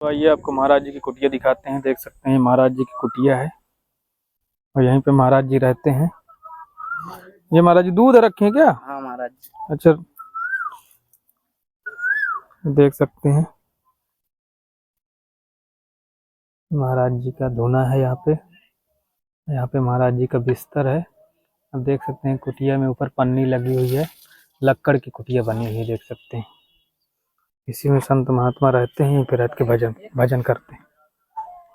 तो आइए आपको महाराज जी की कुटिया दिखाते हैं। देख सकते हैं महाराज जी की कुटिया है और यहीं पे महाराज जी रहते हैं। ये महाराज जी दूध रखे हैं क्या? हाँ महाराज। अच्छा, देख सकते हैं महाराज जी का धोना है यहाँ पे। यहाँ पे महाराज जी का बिस्तर है। अब देख सकते हैं कुटिया में ऊपर पन्नी लगी हुई है। लक्कड़ की कुटिया बनी हुई है, देख सकते हैं। इसी में संत महात्मा रहते हैं, फिर रहते के भजन भजन करते हैं।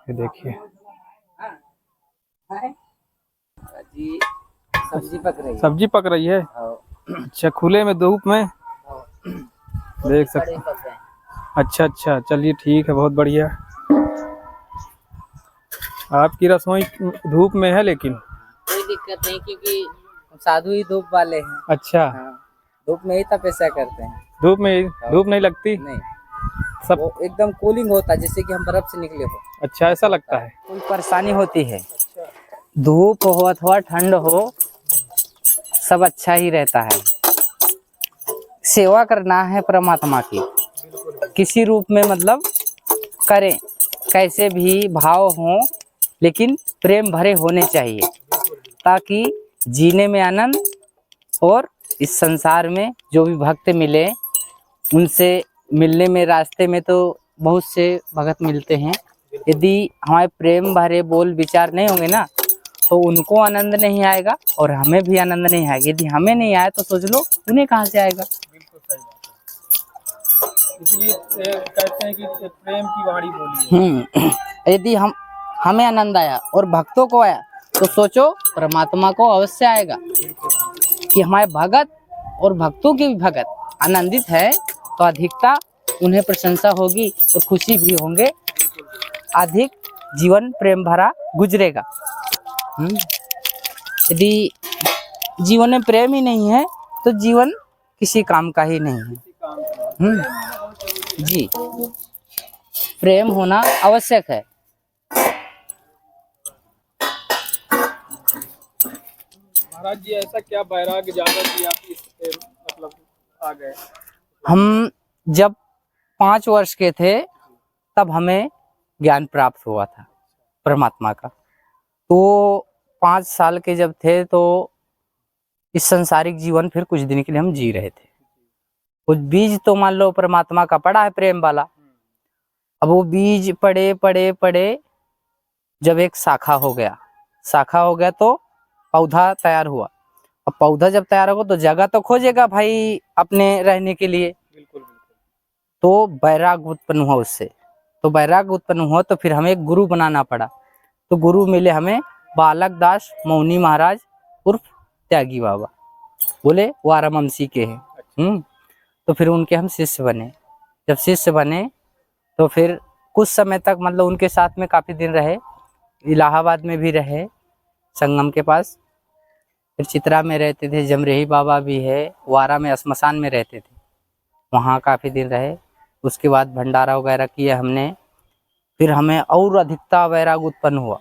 ये देखिए जी सब्जी पक रही है। सब्जी पक रही है। अच्छा, खुले में धूप में देख सकते हैं। अच्छा अच्छा, चलिए ठीक है, बहुत बढ़िया। आपकी रसोई धूप में है लेकिन कोई दिक्कत नहीं, क्योंकि साधु ही धूप वाले हैं। अच्छा, हाँ, धूप में ही तपस्या करते हैं। धूप में धूप नहीं लगती नहीं, सब वो एकदम कूलिंग होता है, जैसे कि हम बर्फ से निकले हो। अच्छा, ऐसा लगता है। कोई परेशानी होती है, धूप हो अथवा ठंड हो, सब अच्छा ही रहता है। सेवा करना है परमात्मा की, किसी रूप में मतलब करें, कैसे भी भाव हो, लेकिन प्रेम भरे होने चाहिए, ताकि जीने में आनंद और इस संसार में जो भी भक्त मिले उनसे मिलने में रास्ते में तो बहुत से भगत मिलते हैं। यदि हमारे प्रेम भरे बोल विचार नहीं होंगे ना, तो उनको आनंद नहीं आएगा और हमें भी आनंद नहीं आएगा। यदि हमें नहीं आए तो सोच लो उन्हें कहाँ से आएगा। बिल्कुल सही बात है। इसलिए कहते हैं कि प्रेम की वाणी बोली। यदि हमें आनंद आया और भक्तों को आया, तो सोचो परमात्मा को अवश्य आएगा। कि हमारे भगत और भक्तों के भी भगत आनंदित है, तो अधिकता उन्हें प्रशंसा होगी और खुशी भी होंगे, अधिक जीवन प्रेम भरा गुजरेगा। यदि जीवन में प्रेम ही नहीं है तो जीवन किसी काम का ही नहीं है। जी, प्रेम होना आवश्यक है। महाराज जी, ऐसा क्या वैराग्य जागा कि आप इस मतलब आ गए? हम जब 5 वर्ष के थे तब हमें ज्ञान प्राप्त हुआ था परमात्मा का। तो 5 साल के जब थे तो इस संसारिक जीवन फिर कुछ दिन के लिए हम जी रहे थे। कुछ बीज तो मान लो परमात्मा का पड़ा है प्रेम वाला। अब वो बीज पड़े पड़े पड़े जब एक शाखा हो गया तो पौधा तैयार हुआ। अब पौधा जब तैयार होगा तो जगह तो खोजेगा भाई अपने रहने के लिए। बिल्कुल बिल्कुल। तो वैराग्य उत्पन्न हुआ उससे। तो वैराग्य उत्पन्न हुआ तो फिर हमें एक गुरु बनाना पड़ा। तो गुरु मिले हमें बालक दास मौनी महाराज उर्फ त्यागी बाबा, बोले वाराणसी के हैं। तो फिर उनके हम शिष्य बने। जब शिष्य बने तो फिर कुछ समय तक मतलब उनके साथ में काफ़ी दिन रहे। इलाहाबाद में भी रहे, संगम के पास। फिर चित्रा में रहते थे, जमरेही बाबा भी है, वारा में श्मशान में रहते थे, वहाँ काफ़ी दिन रहे। उसके बाद भंडारा वगैरह किया हमने। फिर हमें और अधिकता वैराग उत्पन्न हुआ,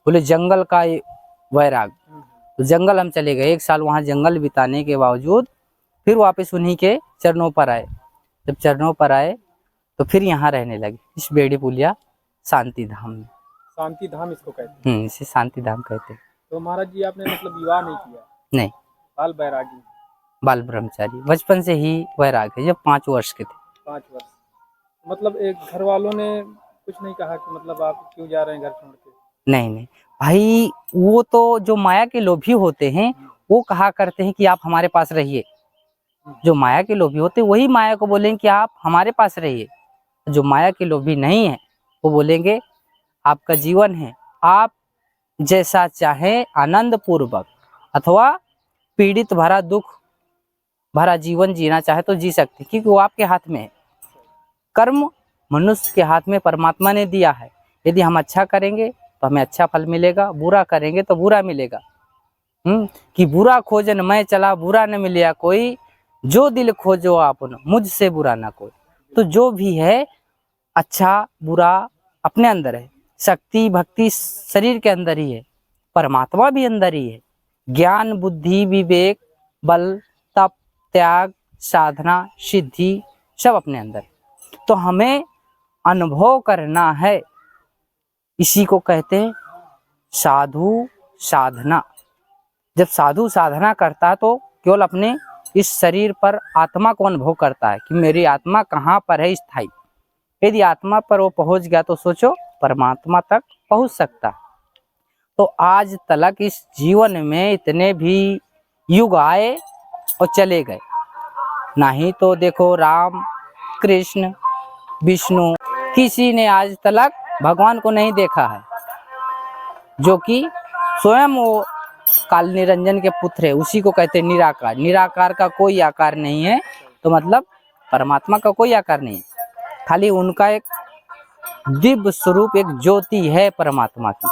बोले जंगल का वैराग। तो जंगल हम चले गए, 1 साल वहाँ जंगल बिताने के बावजूद फिर वापस उन्हीं के चरणों पर आए। जब चरणों पर आए तो फिर यहाँ रहने लगे, इस बेड़ी पुलिया शांति धाम में। शांति धाम इसको कहते हैं। इसे शांति धाम कहते हैं। तो महाराज जी, आपने मतलब विवाह नहीं किया? नहीं, बाल बैरागी, बाल ब्रह्मचारी, बचपन से ही वैराग है, जब 5 वर्ष के थे। 5 वर्ष। मतलब एक घर वालों ने कुछ नहीं कहा कि मतलब आप क्यों जा रहे हैं घर छोड़ के? नहीं नहीं भाई, वो तो जो माया के लोभी होते हैं वो कहा करते हैं कि आप हमारे पास रहिए। जो माया के लोभी होते हैं वही माया को बोलेंगे कि आप हमारे पास रहिए। जो माया के लोभी नहीं है वो बोलेंगे आपका जीवन है, आप जैसा चाहे आनंद पूर्वक अथवा पीड़ित भरा दुख भरा जीवन जीना चाहे तो जी सकते, क्योंकि वो आपके हाथ में है। कर्म मनुष्य के हाथ में परमात्मा ने दिया है। यदि हम अच्छा करेंगे तो हमें अच्छा फल मिलेगा, बुरा करेंगे तो बुरा मिलेगा। कि बुरा खोजन मैं चला, बुरा न मिलिया कोई, जो दिल खोजो आपन मुझसे बुरा ना कोई। तो जो भी है अच्छा बुरा अपने अंदर है। शक्ति भक्ति शरीर के अंदर ही है, परमात्मा भी अंदर ही है। ज्ञान बुद्धि विवेक बल तप त्याग साधना सिद्धि सब अपने अंदर है। तो हमें अनुभव करना है, इसी को कहते हैं साधु साधना। जब साधु साधना करता है तो केवल अपने इस शरीर पर आत्मा को अनुभव करता है कि मेरी आत्मा कहाँ पर है स्थायी। यदि आत्मा पर वो पहुंच गया तो सोचो परमात्मा तक पहुंच सकता। तो आज तलक इस जीवन में इतने भी युग आए और चले गए, नहीं तो देखो राम कृष्ण विष्णु किसी ने आज तलक भगवान को नहीं देखा है, जो कि स्वयं वो काल निरंजन के पुत्र है, उसी को कहते हैं निराकार। निराकार का कोई आकार नहीं है, तो मतलब परमात्मा का कोई आकार नहीं है, खाली उनका एक दिव्य स्वरूप, एक ज्योति है परमात्मा की,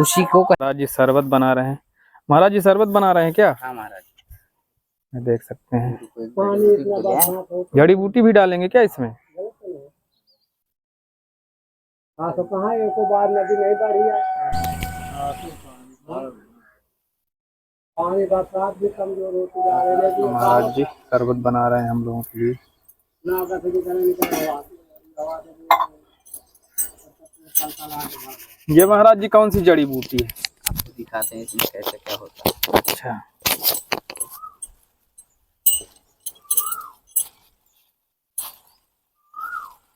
उसी को महाराज जी शरबत बना रहे हैं। महाराज जी शरबत बना रहे हैं क्या? हाँ महाराज, देख सकते हैं। जड़ी बूटी भी डालेंगे क्या इसमें? हाँ तो कहाँ एक बार नदी नहीं बढ़ी है, पानी बरसात भी कमजोर होती जा रही है। महाराज जी शरबत बना रहे हैं हम लोगों के लिए। ये महाराज जी कौन सी जड़ी बूटी है? आपको दिखाते हैं इसमें कैसे क्या होता है। अच्छा,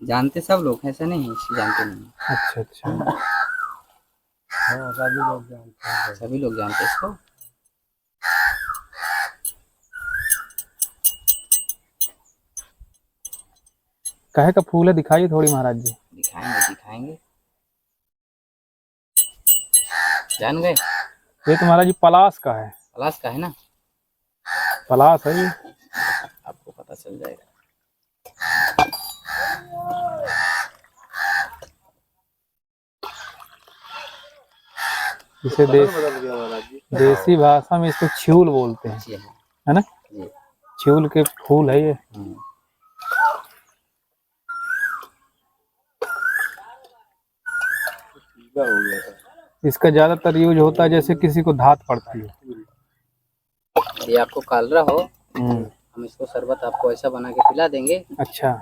जानते सब लोग ऐसा नहीं है, जानते नहीं। अच्छा अच्छा। हाँ सभी लोग जानते हैं। सभी लोग जानते हैं इसको। काहे का फूल है, दिखाइए थोड़ी महाराज जी। दिखाएंगे दिखाएंगे, जान गए। ये तो महाराज जी पलास का है। पलाश का है ना, पलास है ये। आपको पता चल जाएगा। इसे देसी भाषा में इसको छिउल बोलते हैं, जी हाँ है ना? जी। छिउल के फूल है ये। इसका ज्यादातर यूज होता है जैसे किसी को धात पड़ती है। यदि आपको कालरा हो, हम इसको शरबत आपको ऐसा बना के पिला देंगे। अच्छा,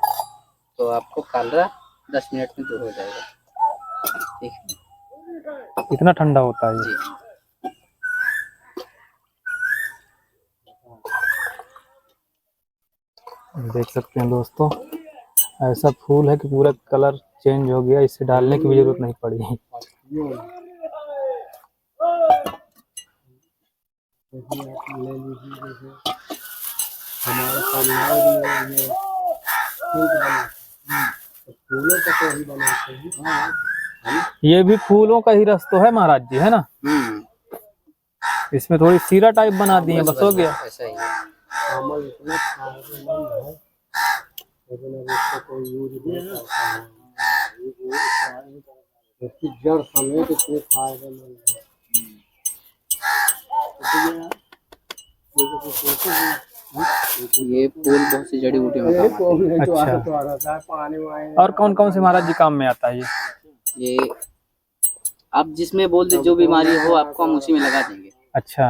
तो आपको कालरा 10 मिनट में दूर हो जाएगा। ठीक है, इतना ठंडा होता है ये? जी। देख सकते हैं दोस्तों, ऐसा फूल है कि पूरा कलर चेंज हो गया, इसे डालने की भी जरूरत नहीं पड़ी। ले लीजिए, जैसे हमारे सामने फूलों का तो ही बनाते हैं। ये भी फूलों का ही रस तो है महाराज जी, है ना? इसमें थोड़ी सीरा टाइप बना दी है, बस हो गया। ऐसा ही है। कमल इतना फायदेमंद है, लेकिन अब इसको कोई यूज नहीं करता है। इसकी जड़ समेत इतनी फायदेमंद है। ये फूल बहुत सी जड़ी बूटी में काम अच्छा, पानी वानी और कौन कौन से महाराज जी काम में आता है ये आप जिसमें बोल दे जो बीमारी हो आपको हम उसी में लगा देंगे। अच्छा,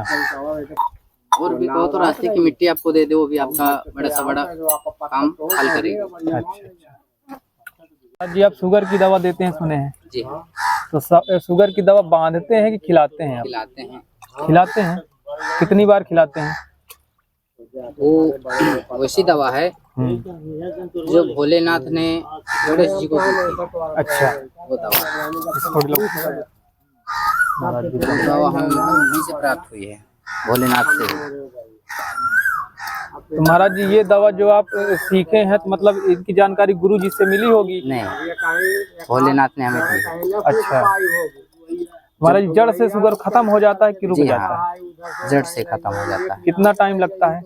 और भी कहो तो रास्ते की मिट्टी आपको दे दे, वो भी आपका बड़ा सा बड़ा काम हल करेगा। अच्छा अच्छा। महाराज जी आप शुगर की दवा देते हैं सुने हैं, जी तो शुगर की दवा बांधते हैं कि खिलाते हैं आप? खिलाते हैं। खिलाते हैं, कितनी बार खिलाते हैं? वो वैसी दवा है जो भोलेनाथ ने गणेश जी को दी थी। अच्छा, वो दवा थोड़ी लोग महाराज जी को- दवा हम उन्हीं से प्राप्त हुई है, भोलेनाथ से। तो महाराज जी ये दवा जो आप सीखे हैं तो मतलब इनकी जानकारी गुरु जी से मिली होगी? नहीं, भोलेनाथ ने हमें दी। अच्छा, महाराज जी जड़ से शुगर खत्म हो जाता है कि रुक जी जाता हाँ, है? जड़ से खत्म हो जाता है। कितना टाइम लगता है?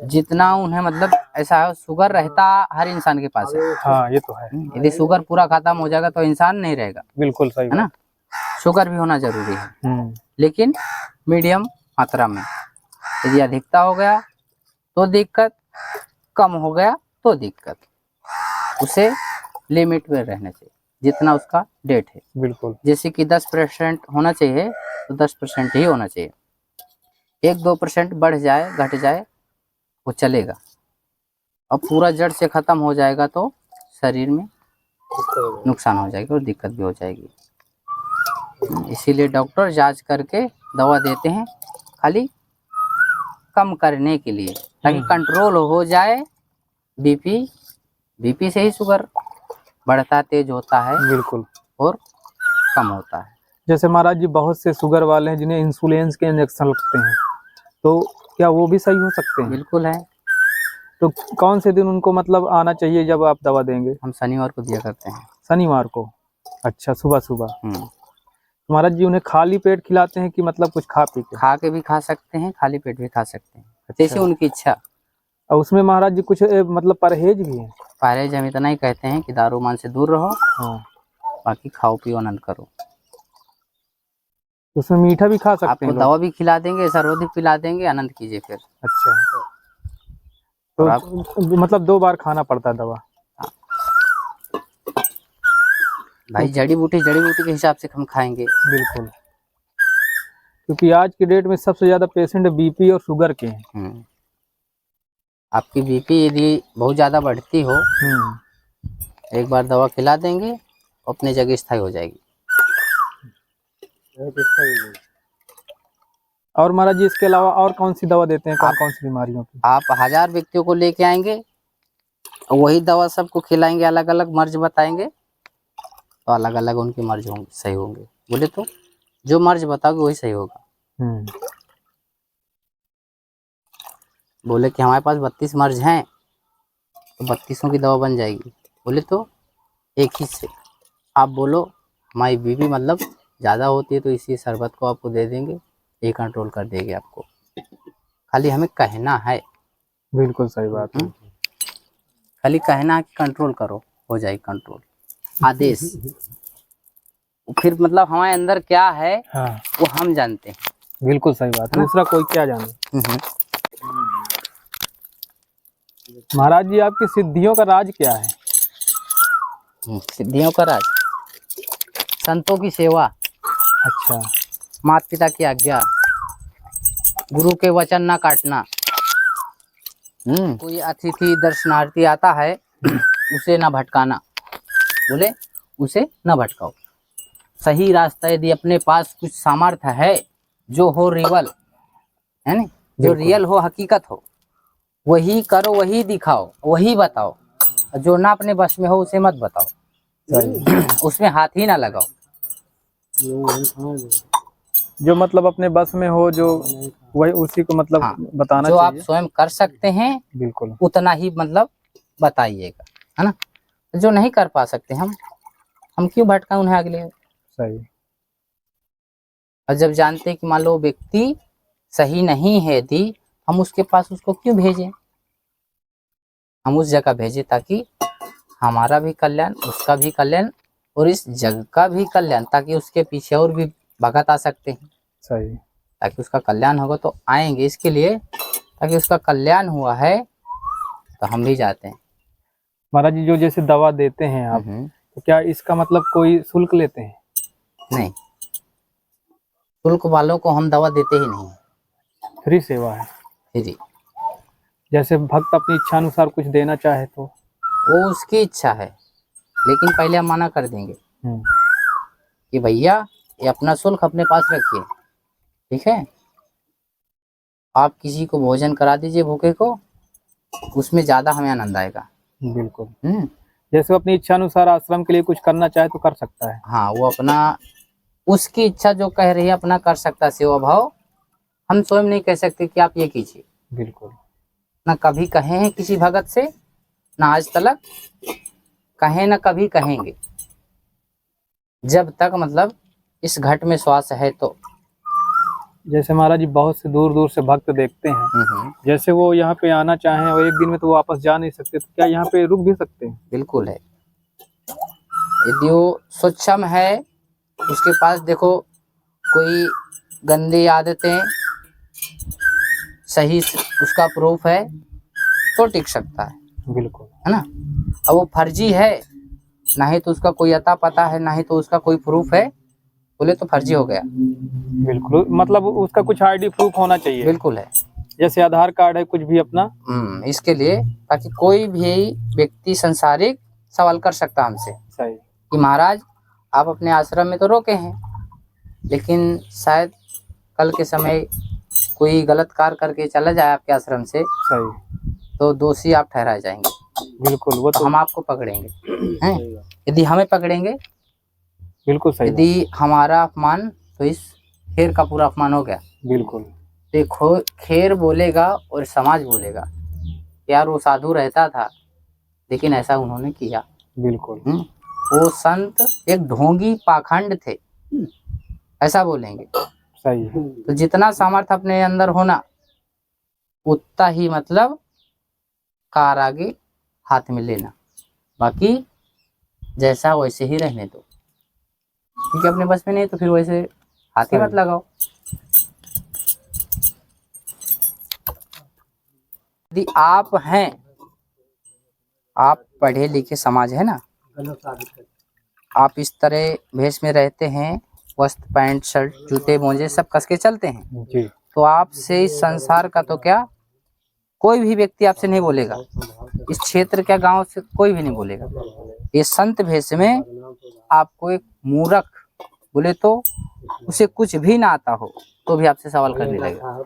जितना उन्हें मतलब ऐसा है, शुगर रहता हर इंसान के पास है। हाँ ये तो है, यदि शुगर पूरा खत्म हो जाएगा तो इंसान नहीं रहेगा, बिल्कुल सही है ना। शुगर भी होना जरूरी है, हम्म, लेकिन मीडियम मात्रा में। यदि अधिकता हो गया तो दिक्कत, कम हो गया तो दिक्कत। उसे लिमिट में रहने चाहिए, जितना उसका डेट है। बिल्कुल। जैसे कि 10% होना चाहिए तो 10% ही होना चाहिए। 1-2% बढ़ जाए घट जाए वो चलेगा। अब पूरा जड़ से खत्म हो जाएगा तो शरीर में नुकसान हो जाएगी और दिक्कत भी हो जाएगी। इसीलिए डॉक्टर जांच करके दवा देते हैं, खाली कम करने के लिए, ताकि कंट्रोल हो जाए। बीपी से ही शुगर बढ़ता तेज होता है बिल्कुल। और कम होता है। जैसे महाराज जी बहुत से शुगर वाले हैं जिन्हें इंसुलिन के इंजेक्शन लगते हैं, तो क्या वो भी सही हो सकते हैं? बिल्कुल है। तो कौन से दिन उनको मतलब आना चाहिए जब आप दवा देंगे? हम शनिवार को दिया करते हैं। शनिवार को? अच्छा, सुबह सुबह। हम्म। महाराज जी उन्हें खाली पेट खिलाते हैं कि मतलब कुछ खा पी के? खा के भी खा सकते हैं, खाली पेट भी खा सकते हैं, जैसे उनकी इच्छा। और उसमें महाराज जी कुछ मतलब परहेज भी है? परहेज हम इतना ही कहते हैं कि दारू मान से दूर रहो, हाँ। बाकी खाओ पियो आनंद करो। उसमें मीठा भी खा सकते आपको हैं लोग? दवा भी खिला देंगे, शरबत भी पिला देंगे, आनंद कीजिए फिर। अच्छा, तो मतलब 2 बार खाना पड़ता है दवा? भाई जड़ी बूटी के हिसाब से हम खाएंगे। बिल्कुल, क्योंकि आज की डेट में सबसे ज्यादा पेशेंट बीपी और शुगर के हैं। आपकी बीपी यदि बहुत ज्यादा बढ़ती हो, एक बार दवा खिला देंगे, अपने जगह स्थायी हो जाएगी। और महाराज जी इसके अलावा और कौन सी दवा देते हैं, कौन कौन सी बीमारियों की? आप 1000 व्यक्तियों को लेके आएंगे, वही दवा सबको खिलाएंगे, अलग अलग मर्ज बताएंगे, तो अलग अलग उनके मर्ज होंगे, सही होंगे। बोले तो जो मर्ज बताओगे वही सही होगा। बोले कि हमारे पास 32 मर्ज हैं, तो 32 की दवा बन जाएगी। बोले तो एक ही से आप बोलो हमारी बीपी मतलब ज़्यादा होती है, तो इसी शरबत को आपको दे देंगे, ये कंट्रोल कर देंगे आपको। खाली हमें कहना है। बिल्कुल सही बात है। खाली कहना है कि कंट्रोल करो, हो जाएगी कंट्रोल। आदेश फिर मतलब हमारे अंदर क्या है, हाँ, वो हम जानते हैं। बिल्कुल सही बात है, दूसरा कोई क्या जाने। महाराज जी आपकी सिद्धियों का राज क्या है? सिद्धियों का राज संतों की सेवा। अच्छा। माता पिता की आज्ञा, गुरु के वचन ना काटना। कोई अतिथि दर्शनार्थी आता है उसे ना भटकाना। बोले उसे ना भटकाओ, सही रास्ता यदि अपने पास कुछ सामर्थ्य है, जो हो रियल है ना, जो रियल हो, हकीकत हो, वही करो, वही दिखाओ, वही बताओ। जो ना अपने बस में हो उसे मत बताओ। उसमें हाथ ही ना लगाओ। जो मतलब अपने बस में हो, जो वही उसी को मतलब बताना जो चाहिए। आप स्वयं कर सकते हैं बिल्कुल उतना ही मतलब बताइएगा, है ना। जो नहीं कर पा सकते हम क्यों भटकाएं उन्हें अगले। सही। और जब जानते हैं कि मान लो व्यक्ति सही नहीं है, यदि हम उसके पास उसको क्यों भेजें। हम उस जगह भेजें ताकि हमारा भी कल्याण, उसका भी कल्याण और इस जग का भी कल्याण, ताकि उसके पीछे और भी भगत आ सकते हैं। सही। ताकि उसका कल्याण होगा तो आएंगे, इसके लिए ताकि उसका कल्याण हुआ है तो हम भी जाते हैं। महाराज जी जो जैसे दवा देते हैं आप, तो क्या इसका मतलब कोई शुल्क लेते हैं? नहीं, शुल्क वालों को हम दवा देते ही नहीं। फ्री सेवा है। जी। जैसे भक्त अपनी इच्छा अनुसार कुछ देना चाहे तो? वो उसकी इच्छा है, लेकिन पहले हम मना कर देंगे कि भैया ये अपना शुल्क अपने पास रखिए, ठीक है। आप किसी को भोजन करा दीजिए भूखे को, उसमें ज्यादा हमें आनंद आएगा। बिल्कुल। जैसे अपनी इच्छा अनुसार आश्रम के लिए कुछ करना चाहे तो कर सकता है। हाँ, वो अपना उसकी इच्छा जो कह रही है अपना कर सकता है सेवा भाव। हम स्वयं नहीं कह सकते कि आप ये कीजिए। बिल्कुल। ना कभी कहे हैं किसी भगत से, ना आज तक कहे, ना कभी कहेंगे, जब तक मतलब इस घट में श्वास है तो। जैसे महाराज जी बहुत से दूर दूर से भक्त देखते हैं, जैसे वो यहाँ पे आना चाहें और एक दिन में तो वापस जा नहीं सकते, तो क्या यहाँ पे रुक भी सकते हैं? बिल्कुल है। यदि वो स्वच्छम है, उसके पास देखो कोई गंदी आदतें सही उसका प्रूफ है तो टिक सकता है। बिल्कुल, है ना। अब वो फर्जी है, ना ही तो उसका कोई अता पता है, ना ही तो उसका कोई प्रूफ है, बोले तो फर्जी हो गया। बिल्कुल, मतलब उसका कुछ आईडी प्रूफ होना चाहिए। बिल्कुल है। जैसे आधार कार्ड है, कुछ भी अपना। इसके लिए ताकि कोई भी व्यक्ति संसारिक सवाल कर सकता हमसे सही। कि महाराज आप अपने आश्रम में तो रोके हैं, लेकिन शायद कल के समय कोई गलत कार्य करके चला जाए आपके आश्रम से, सही। तो दोषी आप ठहराए जाएंगे, बिल्कुल, वो तो तो हम आपको पकड़ेंगे हैं। यदि हमें पकड़ेंगे, बिल्कुल सही यदि हमारा अपमान, तो इस खेर का पूरा अपमान हो गया। बात। बिल्कुल। देखो, खेर बोलेगा और समाज बोलेगा यार वो साधु रहता था, लेकिन ऐसा उन्होंने किया। बिल्कुल। वो संत एक ढोंगी पाखंड थे, ऐसा बोलेंगे। सही है। तो जितना सामर्थ्य अपने अंदर होना, उतना ही मतलब कार आगे हाथ में लेना, बाकी जैसा वैसे ही रहने दो, क्योंकि अपने बस में नहीं तो फिर वैसे हाथ ही मत लगाओ। यदि आप हैं, आप पढ़े लिखे समाज है ना, आप इस तरह भेष में रहते हैं, वस्त्र पैंट शर्ट जूते मोजे सब कस के चलते हैं, जी। तो आपसे इस संसार का तो क्या कोई भी व्यक्ति आपसे नहीं बोलेगा, इस क्षेत्र के गांव से कोई भी नहीं बोलेगा। ये संत भेष में आपको एक मूर्ख बोले तो उसे कुछ भी ना आता हो तो भी आपसे सवाल करने लगेगा,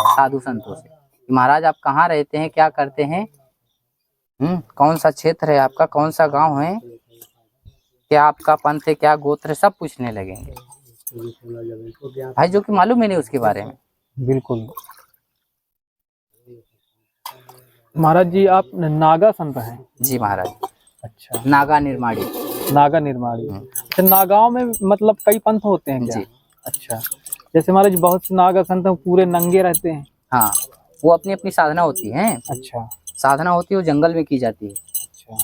साधु संतों से, महाराज आप कहाँ रहते हैं, क्या करते हैं, कौन सा क्षेत्र है आपका, कौन सा गांव है, क्या आपका पंथ है, क्या गोत्र है, सब पूछने लगेंगे भाई, जो कि मालूम ही नहीं उसके बारे में। बिल्कुल। महाराज जी आप नागा संत हैं? जी महाराज। अच्छा। नागा निर्माणी। नागा निर्माणी। अच्छा, नागाओं में मतलब कई पंथ होते हैं क्या? जी। अच्छा, जैसे महाराज बहुत से नागा संत पूरे नंगे रहते हैं। हाँ, वो अपनी अपनी साधना होती है। अच्छा। साधना होती है वो जंगल में की जाती है। अच्छा।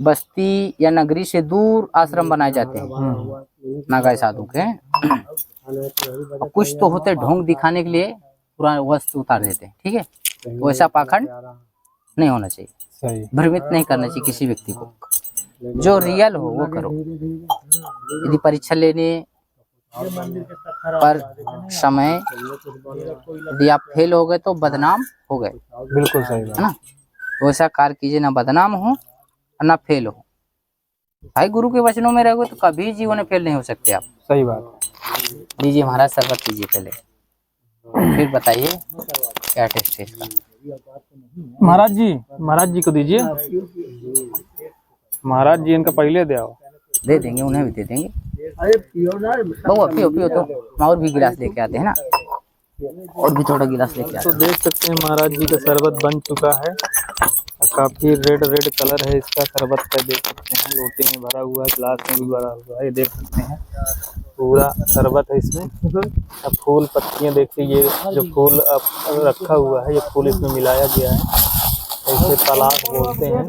बस्ती या नगरी से दूर आश्रम बनाए जाते हैं नागा साधु के। और कुछ तो होते ढोंग दिखाने के लिए पूरा वस्त्र उतार देते हैं, ठीक है, वैसा पाखंड नहीं होना चाहिए। सही। भ्रमित नहीं करना चाहिए किसी व्यक्ति को, जो रियल हो वो करो। यदि परीक्षा लेने पर समय यदि आप फेल हो गए तो बदनाम हो गए। बिल्कुल सही बात है ना, तो ऐसा कार्य कीजिए ना बदनाम हो और ना फेल हो। भाई गुरु के वचनों में रहोगे तो कभी जीवन में फेल नहीं हो सकते आप। सही बात। लीजिए महाराज शरबत पीजिए पहले, फिर बताइए क्या टेस्ट है इसका। महाराज जी को दीजिए। महाराज जी इनका पहले दे आओ। दे देंगे, उन्हें भी दे देंगे। बहु पियो पियो, तो और भी गिलास लेके आते हैं ना, और भी थोड़ा गिलास लेके आते तो देख सकते हैं महाराज जी का शरबत बन चुका है, काफी रेड कलर है इसका शरबत का। देख सकते हैं लोटे में भरा हुआ है, गिलास में भी भरा हुआ है, ये देख सकते हैं पूरा शरबत है इसमें। अब फूल पत्तियां देखिए, ये जो फूल अब रखा हुआ है ये फूल इसमें मिलाया गया है, इसे तलाश बोलते हैं,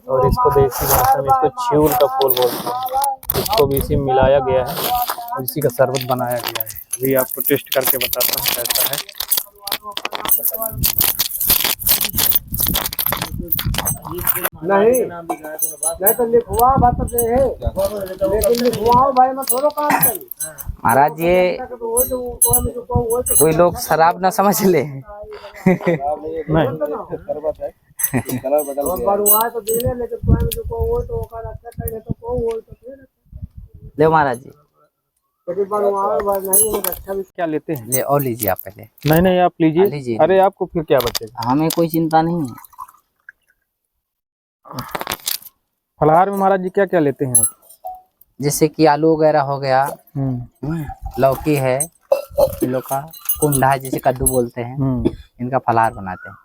और इसको देसी भाषा में इसको छिउल का फूल बोलते हैं। इसको भी इसी में मिलाया गया है और इसी का शरबत बनाया गया है। अभी आपको टेस्ट करके बताता हूँ कैसा है। नहीं तो लिखवा बात है, लेकिन लिखवाओ भाई मैं थोड़ा काम करूं। महाराज ये कोई लोग शराब ना समझ ले। नहीं कलर बदल गया बरुआ तो देले, लेकिन स्वयं जो को वो तो ओकर अच्छा करे तो को वो तो फिर ले महाराज जी, यदि बरुआ नहीं वो अच्छा भी क्या लेते हैं? ले और लीजिए आप पहले। नहीं आप लीजिए। लीजिए। अरे आपको फिर क्या बचेगा? हमें कोई चिंता नहीं है। फलाहार में महाराज जी क्या क्या लेते हैं आप? जैसे कि आलू वगैरह हो गया, लौकी है, इन लोग का कुंडा है जिसे कद्दू बोलते हैं, इनका फलाहार बनाते हैं।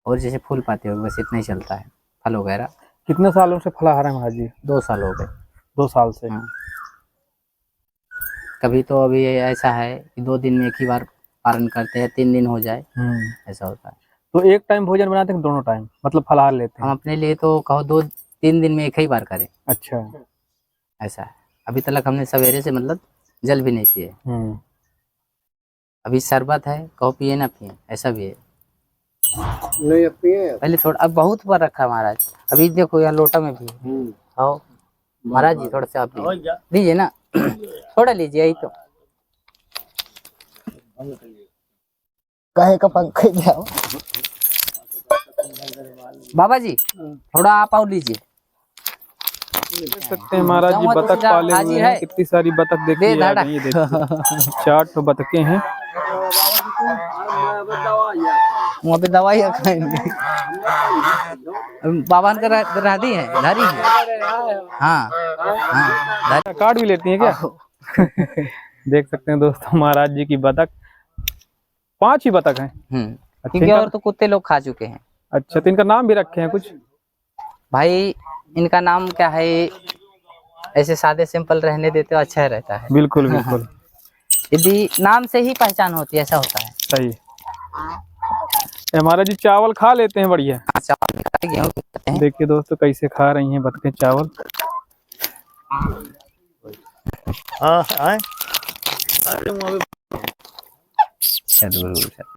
और जैसे फूल पाते हो बस इतना ही चलता है, फल वगैरह। कितने सालों से फलाहार है महाराज जी? 2 साल हो गए। 2 साल से। कभी तो अभी ऐसा है कि 2 दिन में एक ही बार पारण करते हैं, 3 दिन हो जाए, ऐसा होता है। तो एक टाइम भोजन बनाते हैं दोनों टाइम मतलब फलाहार लेते हैं? हम अपने लिए तो कहो 2-3 दिन में एक ही बार करें। अच्छा, ऐसा है। अभी तक हमने सवेरे से मतलब जल भी नहीं पिए। अभी शरबत है, कहो पिए ना पिए, ऐसा भी है। नहीं पिए पहले थोड़ा, अब बहुत बार रखा महाराज। अभी देखो यहाँ लोटा में भी आओ महाराज जी, थोड़ा सा आप लीजिए ना, थोड़ा लीजिए, यही तो कहे का पंखा जाओ। बाबा जी थोड़ा आप और लीजिए। देख सकते हैं महाराज जी चम्मच बतख उसका पाले हाजिर हुए है। हैं, कितनी सारी बतख दे देखिए आ दादा। गई है। देखिए 4 तो बतखें हैं। वहाँ पे दवाई खाएंगे। बाबा का राधी है, धारी है। हाँ हाँ कार्ड भी लेती हैं क्या? देख सकते हैं दोस्तों महाराज जी की बतख, 5 ही बतख हैं। अच्छा क्योंकि इनका, और तो कुत्ते लोग खा चुके हैं। अच्छा तो इनका नाम भी रखे हैं कुछ? भाई इनका नाम क्या है, ऐसे सादे सिंपल रहने देते हो अच्छा रहता है। बिल्कुल बिल्कुल यदि नाम से ही पहचान होती है, ऐसा होता है। सही। ये महाराज जी चावल खा लेते हैं बढ़िया। चावल भी खाते, गेहूं भी खाते हैं। देखिए दोस्तों कैसे खा रही हैं बतखें चावल। हाँ हाँ सदगुरु